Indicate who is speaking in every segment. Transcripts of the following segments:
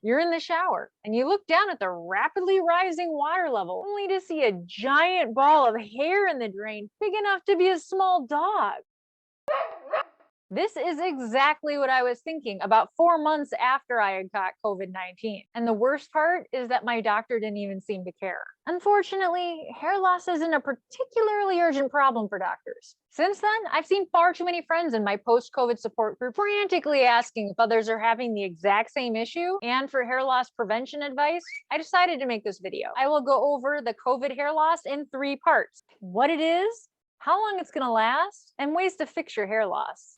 Speaker 1: You're in the shower and you look down at the rapidly rising water level only to see a giant ball of hair in the drain big enough to be a small dog. This is exactly what I was thinking about 4 months after I had caught COVID-19. And the worst part is that my doctor didn't even seem to care. Unfortunately, hair loss isn't a particularly urgent problem for doctors. Since then, I've seen far too many friends in my post-COVID support group frantically asking if others are having the exact same issue. And for hair loss prevention advice, I decided to make this video. I will go over the COVID hair loss in 3 parts: what it is, how long it's gonna last, and ways to fix your hair loss.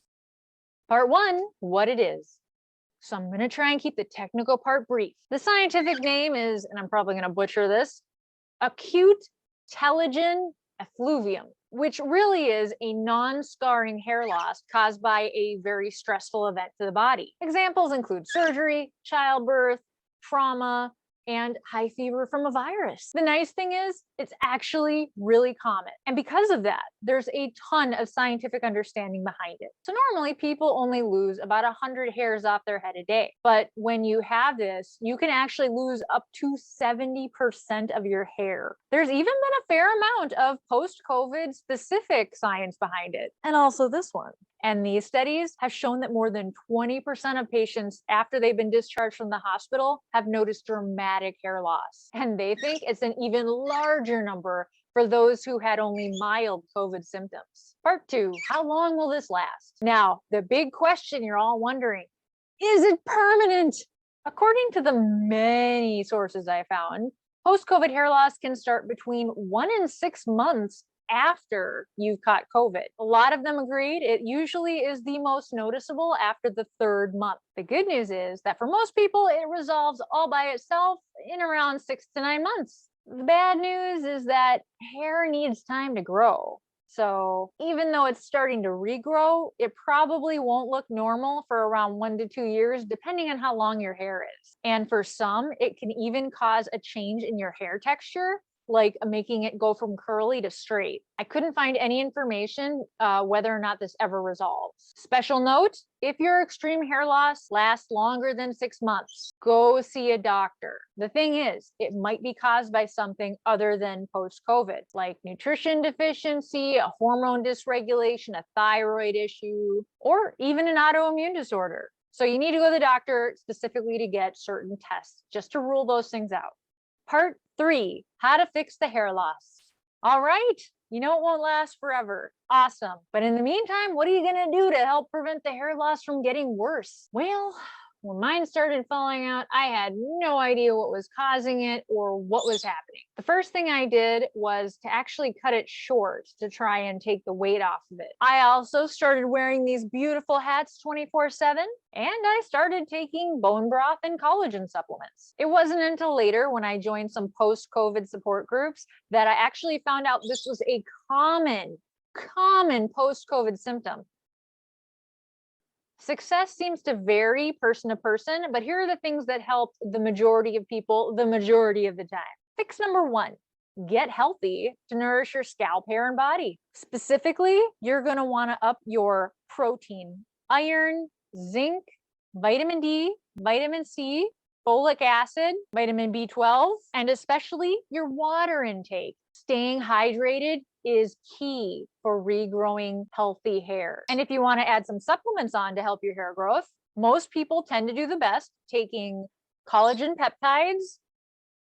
Speaker 1: Part 1, what it is. So I'm going to try and keep the technical part brief. The scientific name is, and I'm probably going to butcher this, acute telogen effluvium, which really is a non-scarring hair loss caused by a very stressful event to the body. Examples include surgery, childbirth, trauma, and high fever from a virus. The nice thing is, it's actually really common. And because of that, there's a ton of scientific understanding behind it. So normally people only lose about 100 hairs off their head a day. But when you have this, you can actually lose up to 70% of your hair. There's even been a fair amount of post-COVID specific science behind it. And also this one. And these studies have shown that more than 20% of patients after they've been discharged from the hospital have noticed dramatic hair loss. And they think it's an even larger number for those who had only mild COVID symptoms. Part 2, how long will this last? Now, the big question you're all wondering, is it permanent? According to the many sources I found, post-COVID hair loss can start between 1 and 6 months after you've caught COVID. A lot of them agreed it usually is the most noticeable after the 3rd month. The good news is that for most people, it resolves all by itself in around 6 to 9 months. The bad news is that hair needs time to grow. So even though it's starting to regrow, it probably won't look normal for around 1 to 2 years, depending on how long your hair is. And for some, it can even cause a change in your hair texture, like making it go from curly to straight. I couldn't find any information whether or not this ever resolves. Special note, if your extreme hair loss lasts longer than 6 months, go see a doctor. The thing is, it might be caused by something other than post-COVID, like nutrition deficiency, a hormone dysregulation, a thyroid issue, or even an autoimmune disorder. So you need to go to the doctor specifically to get certain tests, just to rule those things out. Part 3, how to fix the hair loss. All right, you know it won't last forever. Awesome. But in the meantime, what are you going to do to help prevent the hair loss from getting worse? Well, when mine started falling out, I had no idea what was causing it or what was happening. The first thing I did was to actually cut it short to try and take the weight off of it. I also started wearing these beautiful hats 24/7, and I started taking bone broth and collagen supplements. It wasn't until later when I joined some post-COVID support groups that I actually found out this was a common post-COVID symptom. Success seems to vary person to person, but here are the things that helped the majority of people the majority of the time. Fix number 1, get healthy to nourish your scalp, hair, and body. Specifically, you're going to want to up your protein, iron, zinc, vitamin D, vitamin C, folic acid, vitamin B12, and especially your water intake. Staying hydrated is key for regrowing healthy hair. And if you want to add some supplements on to help your hair growth, most people tend to do the best taking collagen peptides,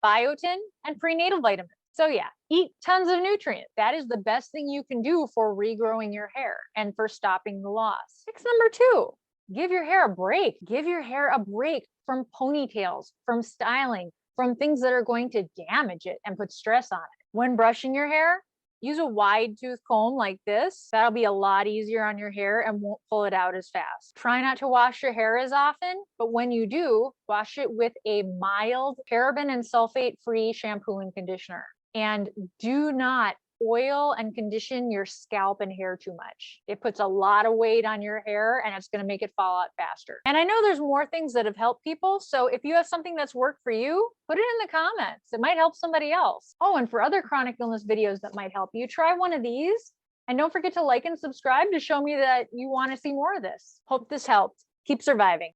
Speaker 1: biotin, and prenatal vitamins. So yeah, eat tons of nutrients. That is the best thing you can do for regrowing your hair and for stopping the loss. Fix number 2, give your hair a break. Give your hair a break from ponytails, from styling, from things that are going to damage it and put stress on it. When brushing your hair, use a wide tooth comb like this. That'll be a lot easier on your hair and won't pull it out as fast. Try not to wash your hair as often, but when you do, wash it with a mild paraben and sulfate-free shampoo and conditioner. And do not oil and condition your scalp and hair too much. It puts a lot of weight on your hair and it's going to make it fall out faster. And I know there's more things that have helped people. So if you have something that's worked for you, put it in the comments. It might help somebody else. Oh, and for other chronic illness videos that might help you, try one of these. And don't forget to like and subscribe to show me that you want to see more of this. Hope this helped. Keep surviving.